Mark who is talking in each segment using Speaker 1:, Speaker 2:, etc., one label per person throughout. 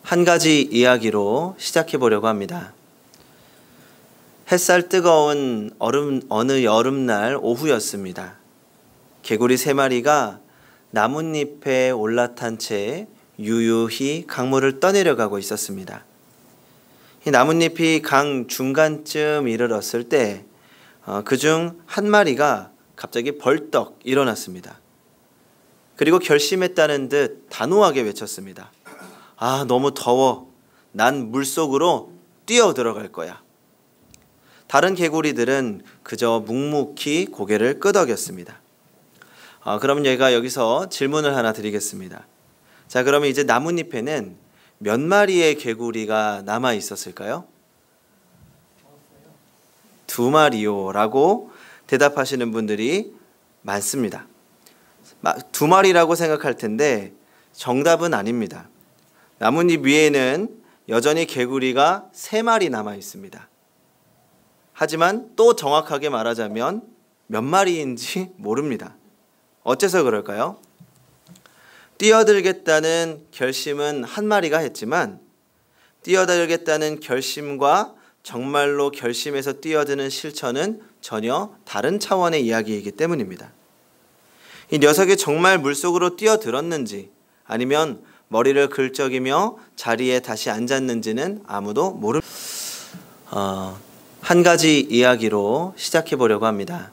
Speaker 1: 한 가지 이야기로 시작해 보려고 합니다. 햇살 뜨거운 어느 여름날 오후였습니다. 개구리 3마리가 나뭇잎에 올라탄 채 유유히 강물을 떠내려가고 있었습니다. 이 나뭇잎이 강 중간쯤 이르렀을 때 그중 한 마리가 갑자기 벌떡 일어났습니다. 그리고 결심했다는 듯 단호하게 외쳤습니다. 너무 더워. 난 물속으로 뛰어 들어갈 거야. 다른 개구리들은 그저 묵묵히 고개를 끄덕였습니다. 그럼 제가 여기서 질문을 하나 드리겠습니다. 자, 그러면 이제 나뭇잎에는 몇 마리의 개구리가 남아 있었을까요? 2마리요 라고 대답하시는 분들이 많습니다. 2마리라고 생각할 텐데 정답은 아닙니다. 나뭇잎 위에는 여전히 개구리가 3마리 남아 있습니다. 하지만 또 정확하게 말하자면 몇 마리인지 모릅니다. 어째서 그럴까요? 뛰어들겠다는 결심은 한 마리가 했지만 뛰어들겠다는 결심과 정말로 결심해서 뛰어드는 실천은 전혀 다른 차원의 이야기이기 때문입니다. 이 녀석이 정말 물속으로 뛰어들었는지 아니면 머리를 긁적이며 자리에 다시 앉았는지는 아무도 모릅니다. 한 가지 이야기로 시작해 보려고 합니다.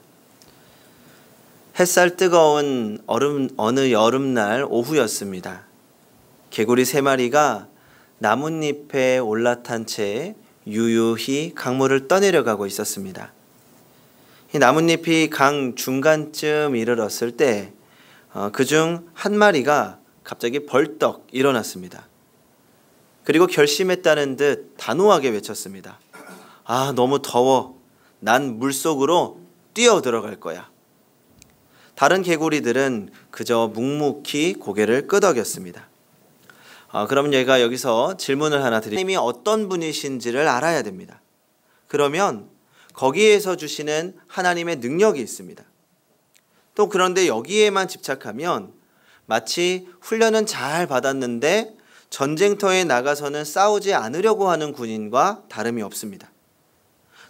Speaker 1: 햇살 뜨거운 어느 여름날 오후였습니다. 개구리 3마리가 나뭇잎에 올라탄 채 유유히 강물을 떠내려가고 있었습니다. 이 나뭇잎이 강 중간쯤 이르렀을 때 그중 한 마리가 갑자기 벌떡 일어났습니다. 그리고 결심했다는 듯 단호하게 외쳤습니다. 너무 더워. 난 물속으로 뛰어 들어갈 거야. 다른 개구리들은 그저 묵묵히 고개를 끄덕였습니다. 그럼 제가 여기서 질문을 하나 드립니다. 하나님이 어떤 분이신지를 알아야 됩니다. 그러면 거기에서 주시는 하나님의 능력이 있습니다. 또 그런데 여기에만 집착하면 마치 훈련은 잘 받았는데 전쟁터에 나가서는 싸우지 않으려고 하는 군인과 다름이 없습니다.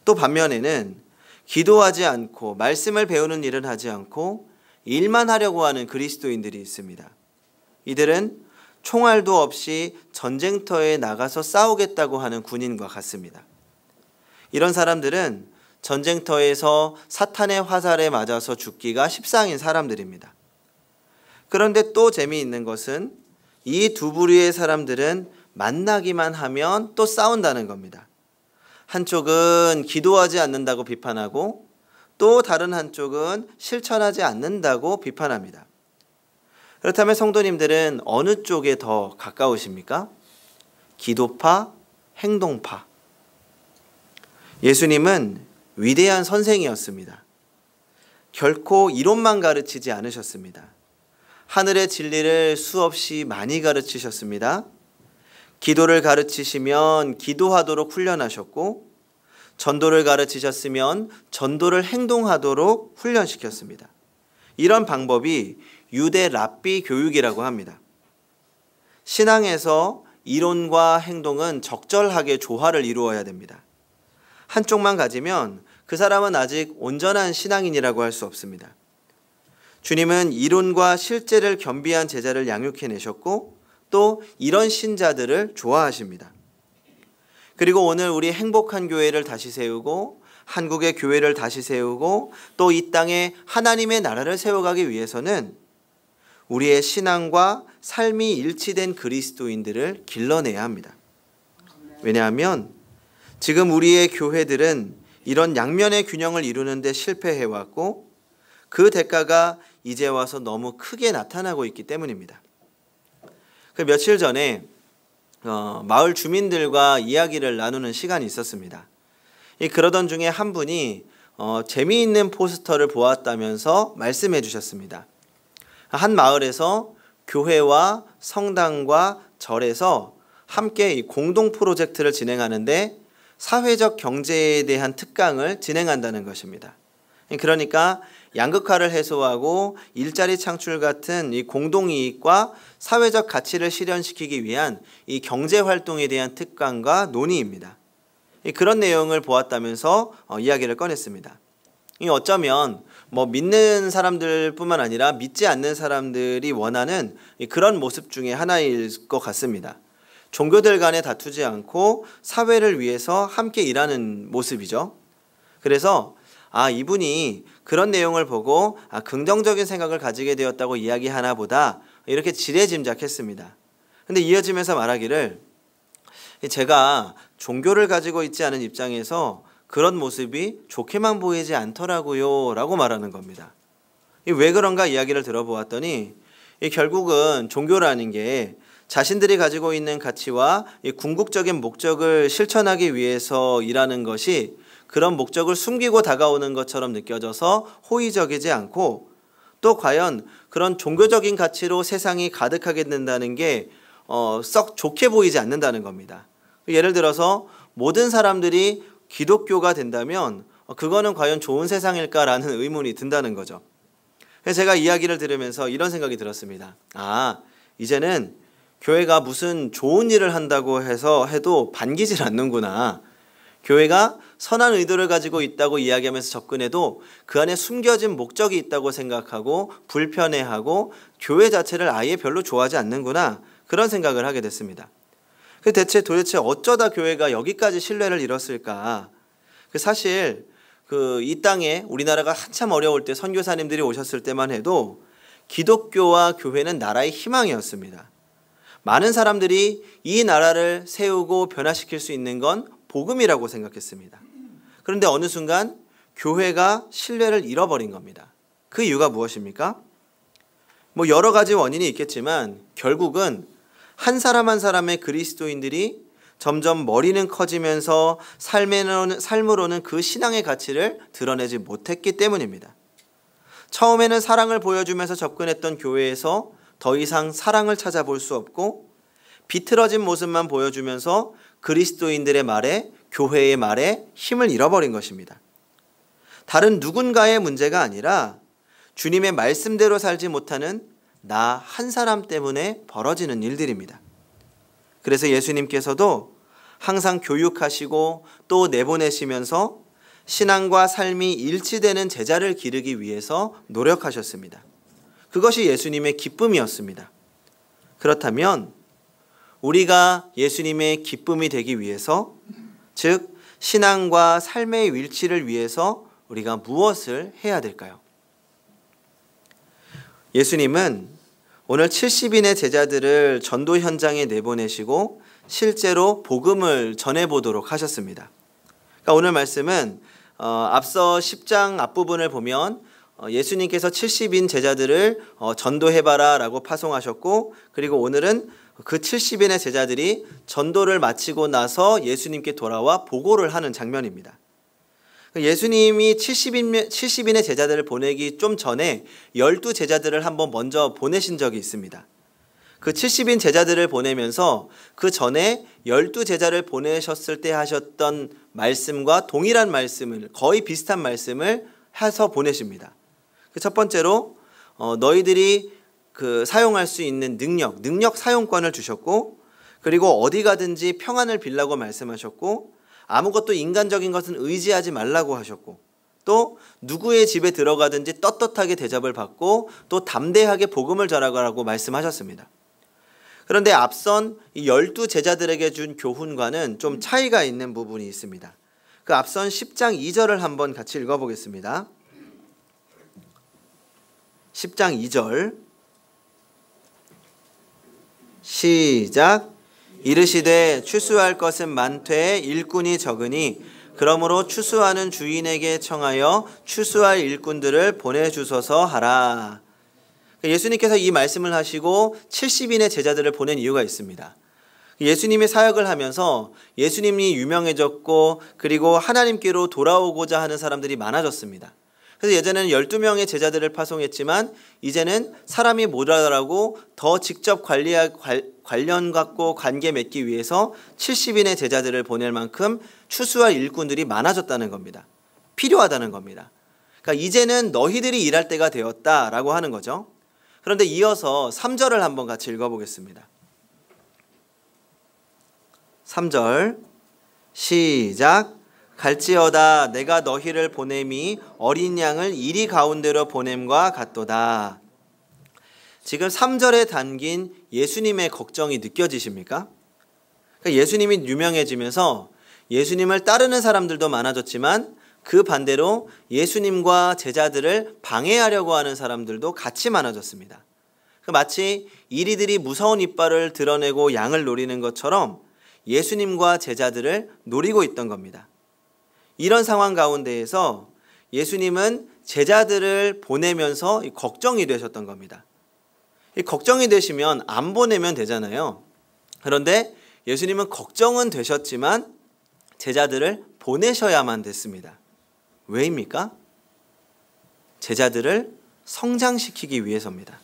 Speaker 1: 또 반면에는 기도하지 않고 말씀을 배우는 일은 하지 않고 일만 하려고 하는 그리스도인들이 있습니다. 이들은 총알도 없이 전쟁터에 나가서 싸우겠다고 하는 군인과 같습니다. 이런 사람들은 전쟁터에서 사탄의 화살에 맞아서 죽기가 십상인 사람들입니다. 그런데 또 재미있는 것은 이 두 부류의 사람들은 만나기만 하면 또 싸운다는 겁니다. 한쪽은 기도하지 않는다고 비판하고 또 다른 한쪽은 실천하지 않는다고 비판합니다. 그렇다면 성도님들은 어느 쪽에 더 가까우십니까? 기도파, 행동파. 예수님은 위대한 선생이었습니다. 결코 이론만 가르치지 않으셨습니다. 하늘의 진리를 수없이 많이 가르치셨습니다. 기도를 가르치시면 기도하도록 훈련하셨고 전도를 가르치셨으면 전도를 행동하도록 훈련시켰습니다. 이런 방법이 유대 랍비 교육이라고 합니다. 신앙에서 이론과 행동은 적절하게 조화를 이루어야 됩니다. 한쪽만 가지면 그 사람은 아직 온전한 신앙인이라고 할 수 없습니다. 주님은 이론과 실제를 겸비한 제자를 양육해내셨고 또 이런 신자들을 좋아하십니다. 그리고 오늘 우리 행복한 교회를 다시 세우고 한국의 교회를 다시 세우고 또 이 땅에 하나님의 나라를 세워가기 위해서는 우리의 신앙과 삶이 일치된 그리스도인들을 길러내야 합니다. 왜냐하면 지금 우리의 교회들은 이런 양면의 균형을 이루는 데 실패해왔고 그 대가가 이제 와서 너무 크게 나타나고 있기 때문입니다. 며칠 전에 마을 주민들과 이야기를 나누는 시간이 있었습니다. 그러던 중에 한 분이 재미있는 포스터를 보았다면서 말씀해 주셨습니다. 한 마을에서 교회와 성당과 절에서 함께 공동 프로젝트를 진행하는데 사회적 경제에 대한 특강을 진행한다는 것입니다. 그러니까 양극화를 해소하고 일자리 창출 같은 이 공동이익과 사회적 가치를 실현시키기 위한 이 경제활동에 대한 특강과 논의입니다. 그런 내용을 보았다면서 이야기를 꺼냈습니다. 어쩌면 믿는 사람들뿐만 아니라 믿지 않는 사람들이 원하는 그런 모습 중에 하나일 것 같습니다. 종교들 간에 다투지 않고 사회를 위해서 함께 일하는 모습이죠. 그래서 이분이 그런 내용을 보고 긍정적인 생각을 가지게 되었다고 이야기하나 보다 이렇게 지레짐작했습니다. 근데 이어지면서 말하기를 제가 종교를 가지고 있지 않은 입장에서 그런 모습이 좋게만 보이지 않더라고요 라고 말하는 겁니다. 왜 그런가 이야기를 들어보았더니 결국은 종교라는 게 자신들이 가지고 있는 가치와 궁극적인 목적을 실천하기 위해서 일하는 것이 그런 목적을 숨기고 다가오는 것처럼 느껴져서 호의적이지 않고 또 과연 그런 종교적인 가치로 세상이 가득하게 된다는 게 썩 좋게 보이지 않는다는 겁니다. 예를 들어서 모든 사람들이 기독교가 된다면 그거는 과연 좋은 세상일까라는 의문이 든다는 거죠. 그래서 제가 이야기를 들으면서 이런 생각이 들었습니다. 이제는 교회가 무슨 좋은 일을 한다고 해도 반기질 않는구나. 교회가 선한 의도를 가지고 있다고 이야기하면서 접근해도 그 안에 숨겨진 목적이 있다고 생각하고 불편해하고 교회 자체를 아예 별로 좋아하지 않는구나. 그런 생각을 하게 됐습니다. 도대체 어쩌다 교회가 여기까지 신뢰를 잃었을까? 사실 이 땅에 우리나라가 한참 어려울 때 선교사님들이 오셨을 때만 해도 기독교와 교회는 나라의 희망이었습니다. 많은 사람들이 이 나라를 세우고 변화시킬 수 있는 건 복음이라고 생각했습니다. 그런데 어느 순간 교회가 신뢰를 잃어버린 겁니다. 그 이유가 무엇입니까? 여러 가지 원인이 있겠지만 결국은 한 사람 한 사람의 그리스도인들이 점점 머리는 커지면서 삶으로는 그 신앙의 가치를 드러내지 못했기 때문입니다. 처음에는 사랑을 보여주면서 접근했던 교회에서 더 이상 사랑을 찾아볼 수 없고 비틀어진 모습만 보여주면서 그리스도인들의 말에, 교회의 말에 힘을 잃어버린 것입니다. 다른 누군가의 문제가 아니라 주님의 말씀대로 살지 못하는 나 한 사람 때문에 벌어지는 일들입니다. 그래서 예수님께서도 항상 교육하시고 또 내보내시면서 신앙과 삶이 일치되는 제자를 기르기 위해서 노력하셨습니다. 그것이 예수님의 기쁨이었습니다. 그렇다면 우리가 예수님의 기쁨이 되기 위해서, 즉 신앙과 삶의 일치를 위해서 우리가 무엇을 해야 될까요? 예수님은 오늘 70인의 제자들을 전도 현장에 내보내시고 실제로 복음을 전해보도록 하셨습니다. 그러니까 오늘 말씀은 앞서 10장 앞부분을 보면 예수님께서 70인 제자들을 전도해봐라 라고 파송하셨고, 그리고 오늘은 그 70인의 제자들이 전도를 마치고 나서 예수님께 돌아와 보고를 하는 장면입니다. 예수님이 70인의 제자들을 보내기 좀 전에 12제자들을 한번 먼저 보내신 적이 있습니다. 그 70인 제자들을 보내면서 그 전에 12제자를 보내셨을 때 하셨던 말씀과 동일한 말씀을, 거의 비슷한 말씀을 해서 보내십니다. 첫 번째로 너희들이 사용할 수 있는 능력 사용권을 주셨고, 그리고 어디 가든지 평안을 빌라고 말씀하셨고, 아무것도 인간적인 것은 의지하지 말라고 하셨고, 또 누구의 집에 들어가든지 떳떳하게 대접을 받고 또 담대하게 복음을 전하라고 말씀하셨습니다. 그런데 앞선 이 12제자들에게 준 교훈과는 좀 차이가 있는 부분이 있습니다. 그 앞선 10장 2절을 한번 같이 읽어보겠습니다. 10장 2절 시작. 이르시되 추수할 것은 많되 일꾼이 적으니 그러므로 추수하는 주인에게 청하여 추수할 일꾼들을 보내주소서 하라. 예수님께서 이 말씀을 하시고 70인의 제자들을 보낸 이유가 있습니다. 예수님의 사역을 하면서 예수님이 유명해졌고, 그리고 하나님께로 돌아오고자 하는 사람들이 많아졌습니다. 그래서 예전에는 12명의 제자들을 파송했지만 이제는 사람이 모자라고 더 직접 관련 갖고 관계 맺기 위해서 70인의 제자들을 보낼 만큼 추수할 일꾼들이 많아졌다는 겁니다. 필요하다는 겁니다. 그러니까 이제는 너희들이 일할 때가 되었다라고 하는 거죠. 그런데 이어서 3절을 한번 같이 읽어보겠습니다. 3절 시작. 갈지어다 내가 너희를 보냄이 어린 양을 이리 가운데로 보냄과 같도다. 지금 3절에 담긴 예수님의 걱정이 느껴지십니까? 그러니까 예수님이 유명해지면서 예수님을 따르는 사람들도 많아졌지만 그 반대로 예수님과 제자들을 방해하려고 하는 사람들도 같이 많아졌습니다. 마치 이리들이 무서운 이빨을 드러내고 양을 노리는 것처럼 예수님과 제자들을 노리고 있던 겁니다. 이런 상황 가운데에서 예수님은 제자들을 보내면서 걱정이 되셨던 겁니다. 걱정이 되시면 안 보내면 되잖아요. 그런데 예수님은 걱정은 되셨지만 제자들을 보내셔야만 됐습니다. 왜입니까? 제자들을 성장시키기 위해서입니다.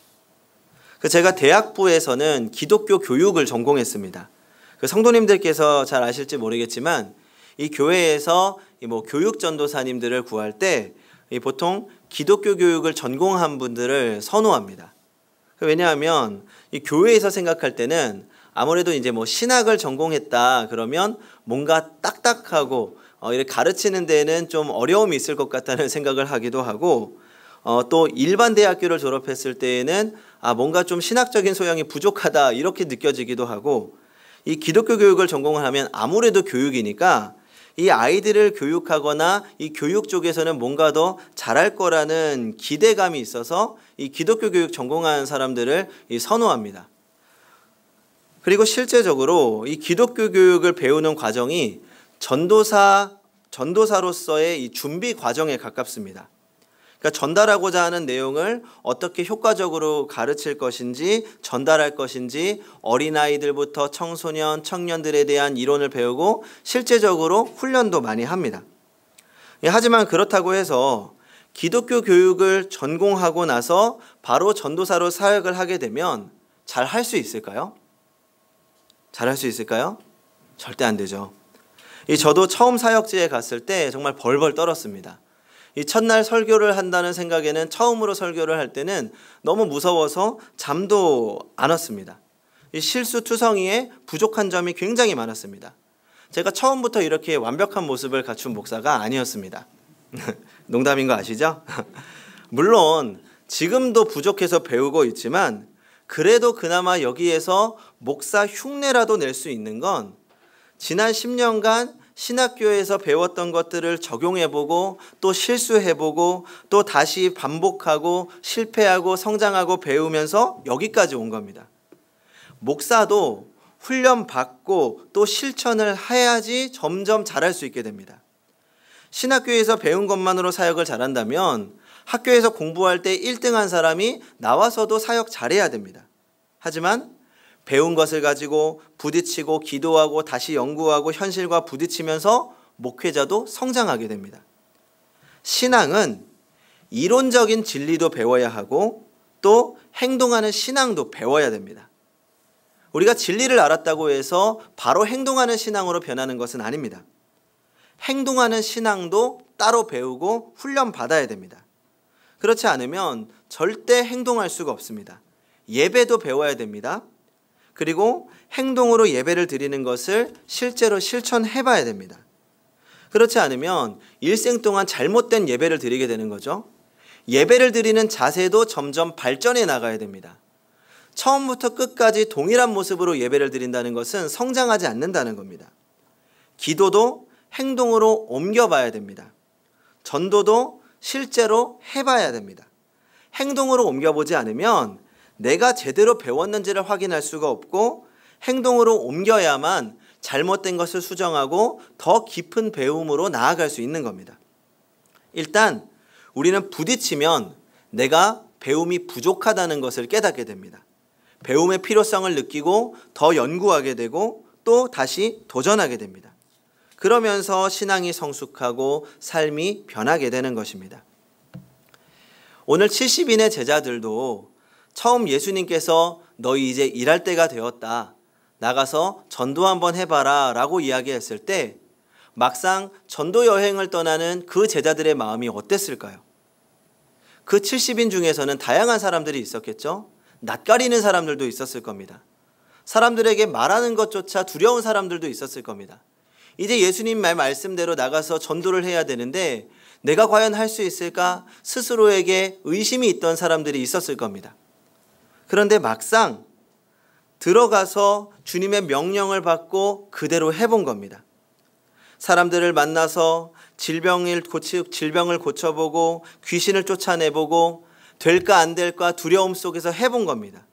Speaker 1: 제가 대학부에서는 기독교 교육을 전공했습니다. 성도님들께서 잘 아실지 모르겠지만 이 교회에서 교육 전도사님들을 구할 때 보통 기독교 교육을 전공한 분들을 선호합니다. 왜냐하면 이 교회에서 생각할 때는 아무래도 이제 신학을 전공했다 그러면 뭔가 딱딱하고 이렇게 가르치는 데는 좀 어려움이 있을 것 같다는 생각을 하기도 하고 또 일반 대학교를 졸업했을 때에는 뭔가 좀 신학적인 소양이 부족하다 이렇게 느껴지기도 하고 이 기독교 교육을 전공을 하면 아무래도 교육이니까 이 아이들을 교육하거나 이 교육 쪽에서는 뭔가 더 잘할 거라는 기대감이 있어서 이 기독교 교육 전공한 사람들을 선호합니다. 그리고 실제적으로 이 기독교 교육을 배우는 과정이 전도사로서의 이 준비 과정에 가깝습니다. 그러니까 전달하고자 하는 내용을 어떻게 효과적으로 가르칠 것인지, 전달할 것인지, 어린아이들부터 청소년, 청년들에 대한 이론을 배우고 실제적으로 훈련도 많이 합니다. 하지만 그렇다고 해서 기독교 교육을 전공하고 나서 바로 전도사로 사역을 하게 되면 잘 할 수 있을까요? 잘 할 수 있을까요? 절대 안 되죠. 저도 처음 사역지에 갔을 때 정말 벌벌 떨었습니다. 이 첫날 설교를 한다는 생각에는 처음으로 설교를 할 때는 너무 무서워서 잠도 안 왔습니다. 이 실수투성이에 부족한 점이 굉장히 많았습니다. 제가 처음부터 이렇게 완벽한 모습을 갖춘 목사가 아니었습니다. 농담인 거 아시죠? 물론 지금도 부족해서 배우고 있지만 그래도 그나마 여기에서 목사 흉내라도 낼 수 있는 건 지난 10년간 신학교에서 배웠던 것들을 적용해보고 또 실수해보고 또 다시 반복하고 실패하고 성장하고 배우면서 여기까지 온 겁니다. 목사도 훈련받고 또 실천을 해야지 점점 잘할 수 있게 됩니다. 신학교에서 배운 것만으로 사역을 잘한다면 학교에서 공부할 때 1등한 사람이 나와서도 사역 잘해야 됩니다. 하지만 배운 것을 가지고 부딪히고 기도하고 다시 연구하고 현실과 부딪히면서 목회자도 성장하게 됩니다. 신앙은 이론적인 진리도 배워야 하고 또 행동하는 신앙도 배워야 됩니다. 우리가 진리를 알았다고 해서 바로 행동하는 신앙으로 변하는 것은 아닙니다. 행동하는 신앙도 따로 배우고 훈련받아야 됩니다. 그렇지 않으면 절대 행동할 수가 없습니다. 예배도 배워야 됩니다. 그리고 행동으로 예배를 드리는 것을 실제로 실천해 봐야 됩니다. 그렇지 않으면 일생 동안 잘못된 예배를 드리게 되는 거죠. 예배를 드리는 자세도 점점 발전해 나가야 됩니다. 처음부터 끝까지 동일한 모습으로 예배를 드린다는 것은 성장하지 않는다는 겁니다. 기도도 행동으로 옮겨봐야 됩니다. 전도도 실제로 해봐야 됩니다. 행동으로 옮겨보지 않으면 내가 제대로 배웠는지를 확인할 수가 없고 행동으로 옮겨야만 잘못된 것을 수정하고 더 깊은 배움으로 나아갈 수 있는 겁니다. 일단 우리는 부딪히면 내가 배움이 부족하다는 것을 깨닫게 됩니다. 배움의 필요성을 느끼고 더 연구하게 되고 또 다시 도전하게 됩니다. 그러면서 신앙이 성숙하고 삶이 변하게 되는 것입니다. 오늘 70인의 제자들도 처음 예수님께서 너희 이제 일할 때가 되었다. 나가서 전도 한번 해봐라 라고 이야기했을 때 막상 전도 여행을 떠나는 그 제자들의 마음이 어땠을까요? 그 70인 중에서는 다양한 사람들이 있었겠죠. 낯가리는 사람들도 있었을 겁니다. 사람들에게 말하는 것조차 두려운 사람들도 있었을 겁니다. 이제 예수님 말씀대로 나가서 전도를 해야 되는데 내가 과연 할 수 있을까? 스스로에게 의심이 있던 사람들이 있었을 겁니다. 그런데 막상 들어가서 주님의 명령을 받고 그대로 해본 겁니다. 사람들을 만나서 질병을 고쳐보고 귀신을 쫓아내보고 될까 안 될까 두려움 속에서 해본 겁니다.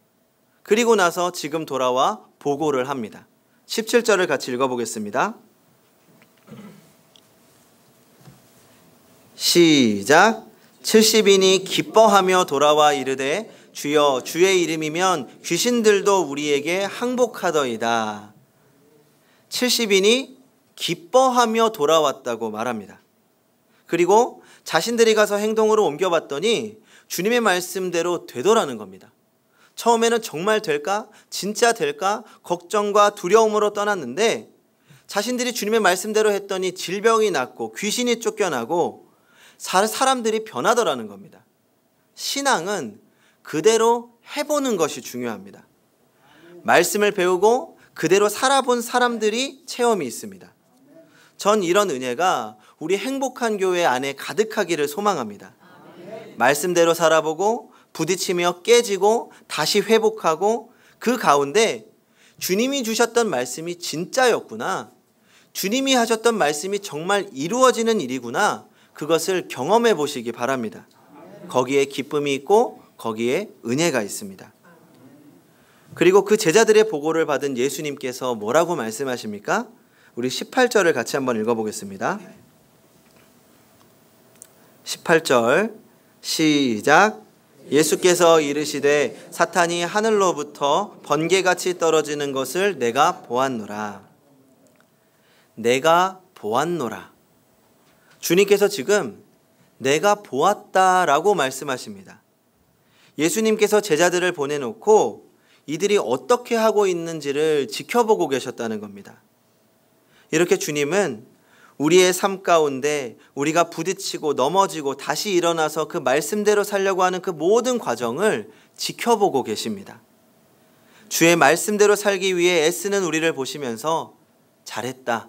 Speaker 1: 그리고 나서 지금 돌아와 보고를 합니다. 17절을 같이 읽어보겠습니다. 시작. 70인이 기뻐하며 돌아와 이르되 주여 주의 이름이면 귀신들도 우리에게 항복하더이다. 70인이 기뻐하며 돌아왔다고 말합니다. 그리고 자신들이 가서 행동으로 옮겨봤더니 주님의 말씀대로 되더라는 겁니다. 처음에는 정말 될까? 진짜 될까? 걱정과 두려움으로 떠났는데 자신들이 주님의 말씀대로 했더니 질병이 낫고 귀신이 쫓겨나고 사람들이 변하더라는 겁니다. 신앙은 그대로 해보는 것이 중요합니다. 말씀을 배우고 그대로 살아본 사람들이 체험이 있습니다. 전 이런 은혜가 우리 행복한 교회 안에 가득하기를 소망합니다. 말씀대로 살아보고 부딪히며 깨지고 다시 회복하고 그 가운데 주님이 주셨던 말씀이 진짜였구나. 주님이 하셨던 말씀이 정말 이루어지는 일이구나. 그것을 경험해 보시기 바랍니다. 거기에 기쁨이 있고 거기에 은혜가 있습니다. 그리고 그 제자들의 보고를 받은 예수님께서 뭐라고 말씀하십니까? 우리 18절을 같이 한번 읽어보겠습니다. 18절 시작. 예수께서 이르시되 사탄이 하늘로부터 번개같이 떨어지는 것을 내가 보았노라. 내가 보았노라. 주님께서 지금 내가 보았다라고 말씀하십니다. 예수님께서 제자들을 보내놓고 이들이 어떻게 하고 있는지를 지켜보고 계셨다는 겁니다. 이렇게 주님은 우리의 삶 가운데 우리가 부딪히고 넘어지고 다시 일어나서 그 말씀대로 살려고 하는 그 모든 과정을 지켜보고 계십니다. 주의 말씀대로 살기 위해 애쓰는 우리를 보시면서 잘했다,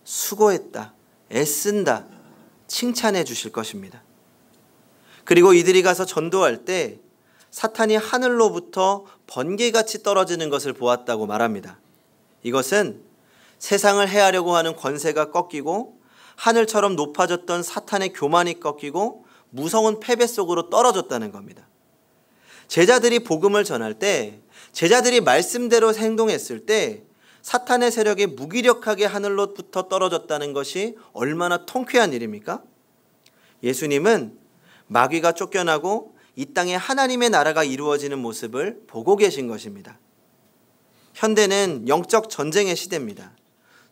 Speaker 1: 수고했다, 애쓴다 칭찬해 주실 것입니다. 그리고 이들이 가서 전도할 때 사탄이 하늘로부터 번개같이 떨어지는 것을 보았다고 말합니다. 이것은 세상을 해하려고 하는 권세가 꺾이고 하늘처럼 높아졌던 사탄의 교만이 꺾이고 무서운 패배 속으로 떨어졌다는 겁니다. 제자들이 복음을 전할 때, 제자들이 말씀대로 행동했을 때 사탄의 세력이 무기력하게 하늘로부터 떨어졌다는 것이 얼마나 통쾌한 일입니까? 예수님은 마귀가 쫓겨나고 이 땅에 하나님의 나라가 이루어지는 모습을 보고 계신 것입니다. 현대는 영적 전쟁의 시대입니다.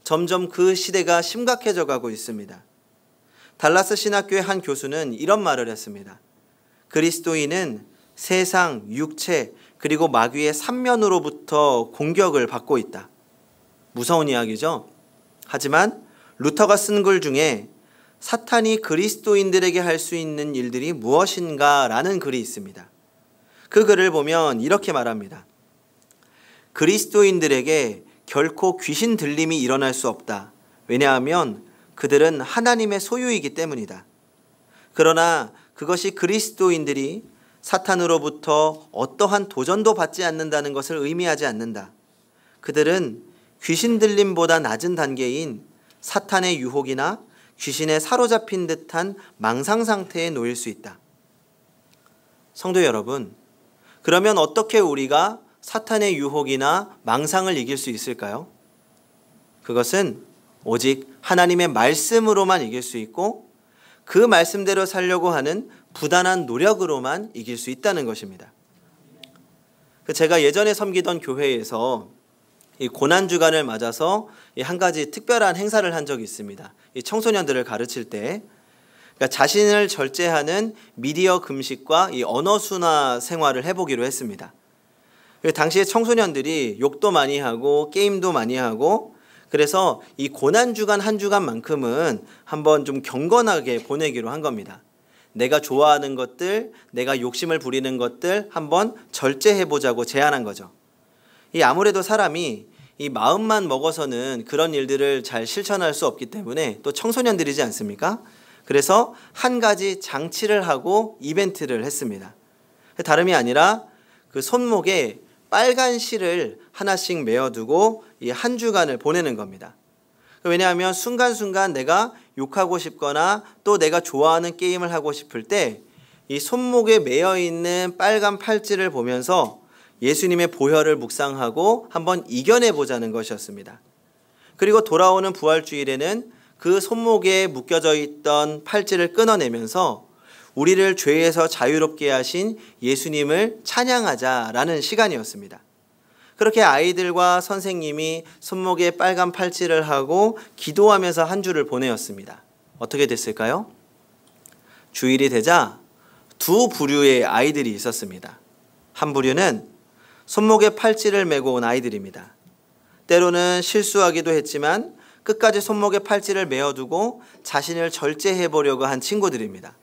Speaker 1: 점점 그 시대가 심각해져 가고 있습니다. 달라스 신학교의 한 교수는 이런 말을 했습니다. 그리스도인은 세상, 육체, 그리고 마귀의 삼면으로부터 공격을 받고 있다. 무서운 이야기죠? 하지만 루터가 쓴 글 중에 사탄이 그리스도인들에게 할 수 있는 일들이 무엇인가 라는 글이 있습니다. 그 글을 보면 이렇게 말합니다. 그리스도인들에게 결코 귀신 들림이 일어날 수 없다. 왜냐하면 그들은 하나님의 소유이기 때문이다. 그러나 그것이 그리스도인들이 사탄으로부터 어떠한 도전도 받지 않는다는 것을 의미하지 않는다. 그들은 귀신 들림보다 낮은 단계인 사탄의 유혹이나 귀신에 사로잡힌 듯한 망상 상태에 놓일 수 있다. 성도 여러분, 그러면 어떻게 우리가 사탄의 유혹이나 망상을 이길 수 있을까요? 그것은 오직 하나님의 말씀으로만 이길 수 있고 그 말씀대로 살려고 하는 부단한 노력으로만 이길 수 있다는 것입니다. 제가 예전에 섬기던 교회에서 이 고난주간을 맞아서 한 가지 특별한 행사를 한 적이 있습니다. 이 청소년들을 가르칠 때 그러니까 자신을 절제하는 미디어 금식과 이 언어 순화 생활을 해보기로 했습니다. 당시에 청소년들이 욕도 많이 하고 게임도 많이 하고 그래서 이 고난주간 한 주간만큼은 한번 좀 경건하게 보내기로 한 겁니다. 내가 좋아하는 것들, 내가 욕심을 부리는 것들 한번 절제해보자고 제안한 거죠. 아무래도 사람이 이 마음만 먹어서는 그런 일들을 잘 실천할 수 없기 때문에 또 청소년들이지 않습니까? 그래서 한 가지 장치를 하고 이벤트를 했습니다. 다름이 아니라 그 손목에 빨간 실을 하나씩 메어두고 이 한 주간을 보내는 겁니다. 왜냐하면 순간순간 내가 욕하고 싶거나 또 내가 좋아하는 게임을 하고 싶을 때 이 손목에 메어 있는 빨간 팔찌를 보면서 예수님의 보혈을 묵상하고 한번 이겨내 보자는 것이었습니다. 그리고 돌아오는 부활주일에는 그 손목에 묶여져 있던 팔찌를 끊어내면서 우리를 죄에서 자유롭게 하신 예수님을 찬양하자라는 시간이었습니다. 그렇게 아이들과 선생님이 손목에 빨간 팔찌를 하고 기도하면서 한 주를 보내었습니다. 어떻게 됐을까요? 주일이 되자 두 부류의 아이들이 있었습니다. 한 부류는 손목에 팔찌를 메고 온 아이들입니다. 때로는 실수하기도 했지만 끝까지 손목에 팔찌를 메어두고 자신을 절제해 보려고 한 친구들입니다.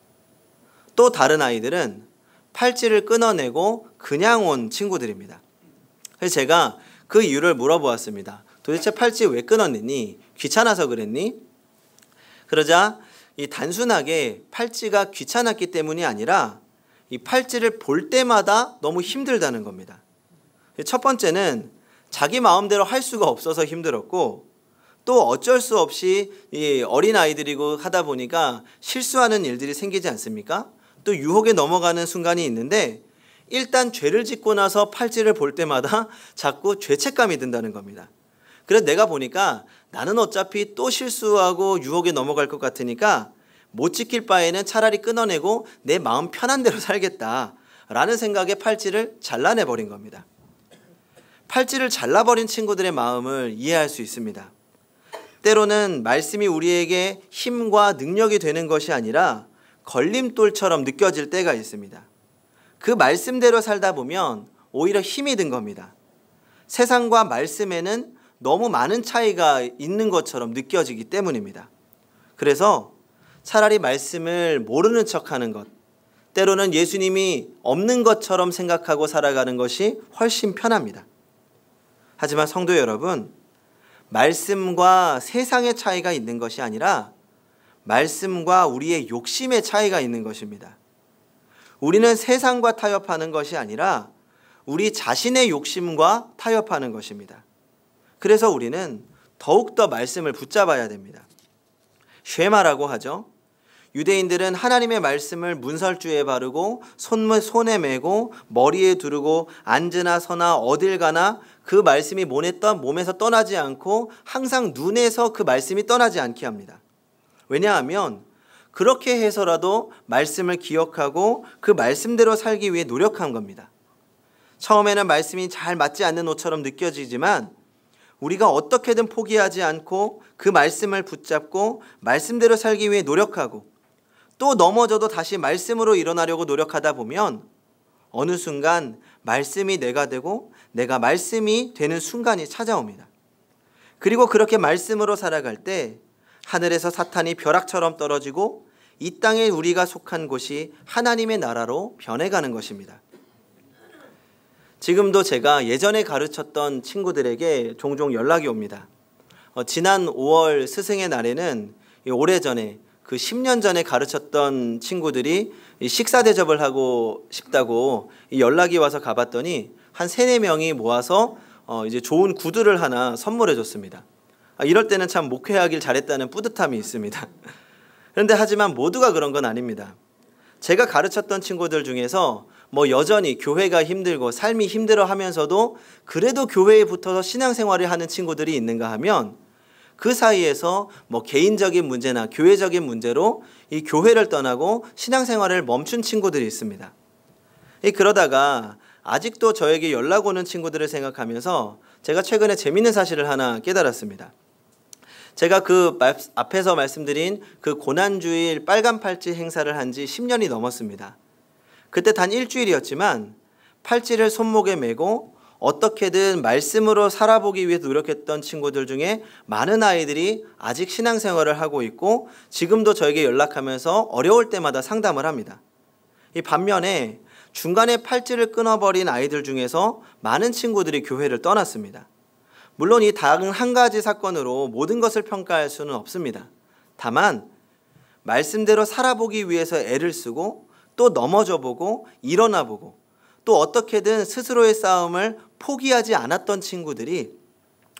Speaker 1: 또 다른 아이들은 팔찌를 끊어내고 그냥 온 친구들입니다. 그래서 제가 그 이유를 물어보았습니다. 도대체 팔찌 왜 끊었니? 귀찮아서 그랬니? 그러자 이 단순하게 팔찌가 귀찮았기 때문이 아니라 이 팔찌를 볼 때마다 너무 힘들다는 겁니다. 첫 번째는 자기 마음대로 할 수가 없어서 힘들었고, 또 어쩔 수 없이 이 어린 아이들이고 하다 보니까 실수하는 일들이 생기지 않습니까? 또 유혹에 넘어가는 순간이 있는데 일단 죄를 짓고 나서 팔찌를 볼 때마다 자꾸 죄책감이 든다는 겁니다. 그래서 내가 보니까 나는 어차피 또 실수하고 유혹에 넘어갈 것 같으니까 못 지킬 바에는 차라리 끊어내고 내 마음 편한 대로 살겠다라는 생각에 팔찌를 잘라내버린 겁니다. 팔찌를 잘라버린 친구들의 마음을 이해할 수 있습니다. 때로는 말씀이 우리에게 힘과 능력이 되는 것이 아니라 걸림돌처럼 느껴질 때가 있습니다. 그 말씀대로 살다 보면 오히려 힘이 든 겁니다. 세상과 말씀에는 너무 많은 차이가 있는 것처럼 느껴지기 때문입니다. 그래서 차라리 말씀을 모르는 척하는 것, 때로는 예수님이 없는 것처럼 생각하고 살아가는 것이 훨씬 편합니다. 하지만 성도 여러분, 말씀과 세상의 차이가 있는 것이 아니라 말씀과 우리의 욕심의 차이가 있는 것입니다. 우리는 세상과 타협하는 것이 아니라 우리 자신의 욕심과 타협하는 것입니다. 그래서 우리는 더욱더 말씀을 붙잡아야 됩니다. 쉐마라고 하죠. 유대인들은 하나님의 말씀을 문설주에 바르고 손에 메고 머리에 두르고 앉으나 서나 어딜 가나 그 말씀이 몸에서 떠나지 않고 항상 눈에서 그 말씀이 떠나지 않게 합니다. 왜냐하면 그렇게 해서라도 말씀을 기억하고 그 말씀대로 살기 위해 노력한 겁니다. 처음에는 말씀이 잘 맞지 않는 옷처럼 느껴지지만 우리가 어떻게든 포기하지 않고 그 말씀을 붙잡고 말씀대로 살기 위해 노력하고 또 넘어져도 다시 말씀으로 일어나려고 노력하다 보면 어느 순간 말씀이 내가 되고 내가 말씀이 되는 순간이 찾아옵니다. 그리고 그렇게 말씀으로 살아갈 때 하늘에서 사탄이 벼락처럼 떨어지고 이 땅에 우리가 속한 곳이 하나님의 나라로 변해가는 것입니다. 지금도 제가 예전에 가르쳤던 친구들에게 종종 연락이 옵니다. 지난 5월 스승의 날에는 오래전에 그 10년 전에 가르쳤던 친구들이 식사 대접을 하고 싶다고 연락이 와서 가봤더니 한 3-4명이 모아서 이제 좋은 구두를 하나 선물해 줬습니다. 이럴 때는 참 목회하길 잘했다는 뿌듯함이 있습니다. 그런데 하지만 모두가 그런 건 아닙니다. 제가 가르쳤던 친구들 중에서 여전히 교회가 힘들고 삶이 힘들어 하면서도 그래도 교회에 붙어서 신앙생활을 하는 친구들이 있는가 하면 그 사이에서 개인적인 문제나 교회적인 문제로 이 교회를 떠나고 신앙생활을 멈춘 친구들이 있습니다. 그러다가 아직도 저에게 연락 오는 친구들을 생각하면서 제가 최근에 재미있는 사실을 하나 깨달았습니다. 제가 그 앞에서 말씀드린 그 고난주일 빨간 팔찌 행사를 한 지 10년이 넘었습니다. 그때 단 일주일이었지만 팔찌를 손목에 메고 어떻게든 말씀으로 살아보기 위해 노력했던 친구들 중에 많은 아이들이 아직 신앙생활을 하고 있고 지금도 저에게 연락하면서 어려울 때마다 상담을 합니다. 이 반면에 중간에 팔찌를 끊어버린 아이들 중에서 많은 친구들이 교회를 떠났습니다. 물론 이 단 한 가지 사건으로 모든 것을 평가할 수는 없습니다. 다만 말씀대로 살아보기 위해서 애를 쓰고 또 넘어져 보고 일어나 보고 또 어떻게든 스스로의 싸움을 포기하지 않았던 친구들이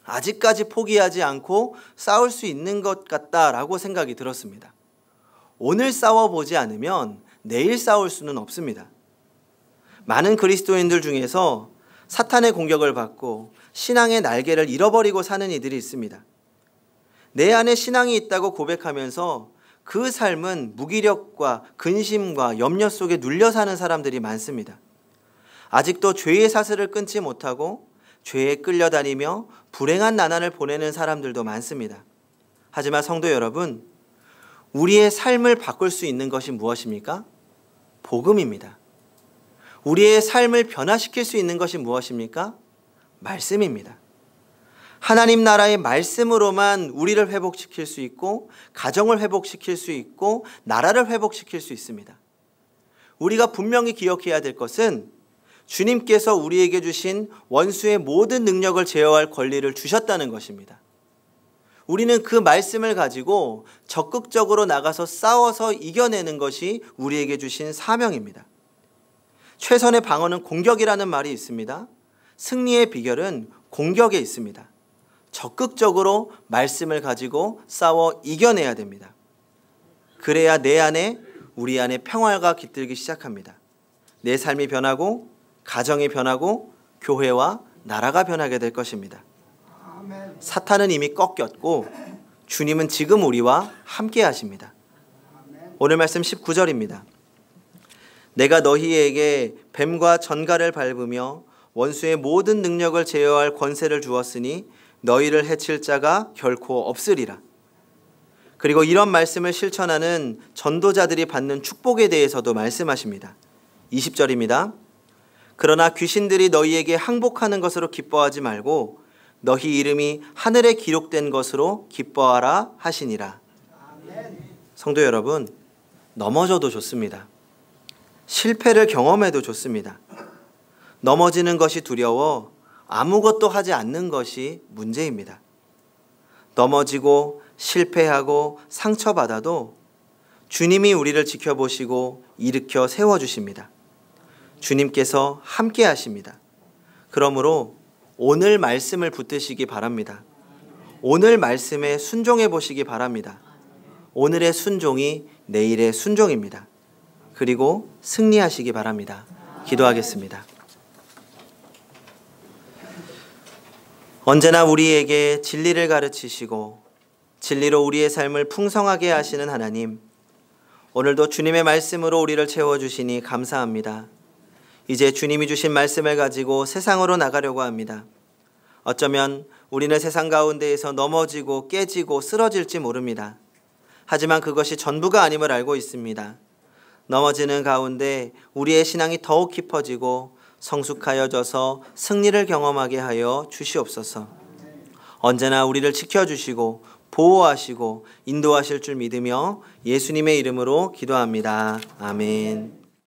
Speaker 1: 아직까지 포기하지 않고 싸울 수 있는 것 같다라고 생각이 들었습니다. 오늘 싸워보지 않으면 내일 싸울 수는 없습니다. 많은 그리스도인들 중에서 사탄의 공격을 받고 신앙의 날개를 잃어버리고 사는 이들이 있습니다. 내 안에 신앙이 있다고 고백하면서 그 삶은 무기력과 근심과 염려 속에 눌려 사는 사람들이 많습니다. 아직도 죄의 사슬을 끊지 못하고 죄에 끌려다니며 불행한 나날을 보내는 사람들도 많습니다. 하지만 성도 여러분, 우리의 삶을 바꿀 수 있는 것이 무엇입니까? 복음입니다. 우리의 삶을 변화시킬 수 있는 것이 무엇입니까? 말씀입니다. 하나님 나라의 말씀으로만 우리를 회복시킬 수 있고 가정을 회복시킬 수 있고 나라를 회복시킬 수 있습니다. 우리가 분명히 기억해야 될 것은 주님께서 우리에게 주신 원수의 모든 능력을 제어할 권리를 주셨다는 것입니다. 우리는 그 말씀을 가지고 적극적으로 나가서 싸워서 이겨내는 것이 우리에게 주신 사명입니다. 최선의 방어는 공격이라는 말이 있습니다. 승리의 비결은 공격에 있습니다. 적극적으로 말씀을 가지고 싸워 이겨내야 됩니다. 그래야 내 안에, 우리 안에 평화가 깃들기 시작합니다. 내 삶이 변하고 가정이 변하고 교회와 나라가 변하게 될 것입니다. 사탄은 이미 꺾였고 주님은 지금 우리와 함께 하십니다. 오늘 말씀 19절입니다. 내가 너희에게 뱀과 전갈을 밟으며 원수의 모든 능력을 제어할 권세를 주었으니 너희를 해칠 자가 결코 없으리라. 그리고 이런 말씀을 실천하는 전도자들이 받는 축복에 대해서도 말씀하십니다. 20절입니다. 그러나 귀신들이 너희에게 항복하는 것으로 기뻐하지 말고 너희 이름이 하늘에 기록된 것으로 기뻐하라 하시니라. 성도 여러분, 넘어져도 좋습니다. 실패를 경험해도 좋습니다. 넘어지는 것이 두려워 아무것도 하지 않는 것이 문제입니다. 넘어지고 실패하고 상처받아도 주님이 우리를 지켜보시고 일으켜 세워주십니다. 주님께서 함께 하십니다. 그러므로 오늘 말씀을 붙드시기 바랍니다. 오늘 말씀에 순종해 보시기 바랍니다. 오늘의 순종이 내일의 순종입니다. 그리고 승리하시기 바랍니다. 기도하겠습니다. 언제나 우리에게 진리를 가르치시고 진리로 우리의 삶을 풍성하게 하시는 하나님, 오늘도 주님의 말씀으로 우리를 채워주시니 감사합니다. 이제 주님이 주신 말씀을 가지고 세상으로 나가려고 합니다. 어쩌면 우리는 세상 가운데에서 넘어지고 깨지고 쓰러질지 모릅니다. 하지만 그것이 전부가 아님을 알고 있습니다. 넘어지는 가운데 우리의 신앙이 더욱 깊어지고 성숙하여져서 승리를 경험하게 하여 주시옵소서. 언제나 우리를 지켜주시고 보호하시고 인도하실 줄 믿으며 예수님의 이름으로 기도합니다. 아멘.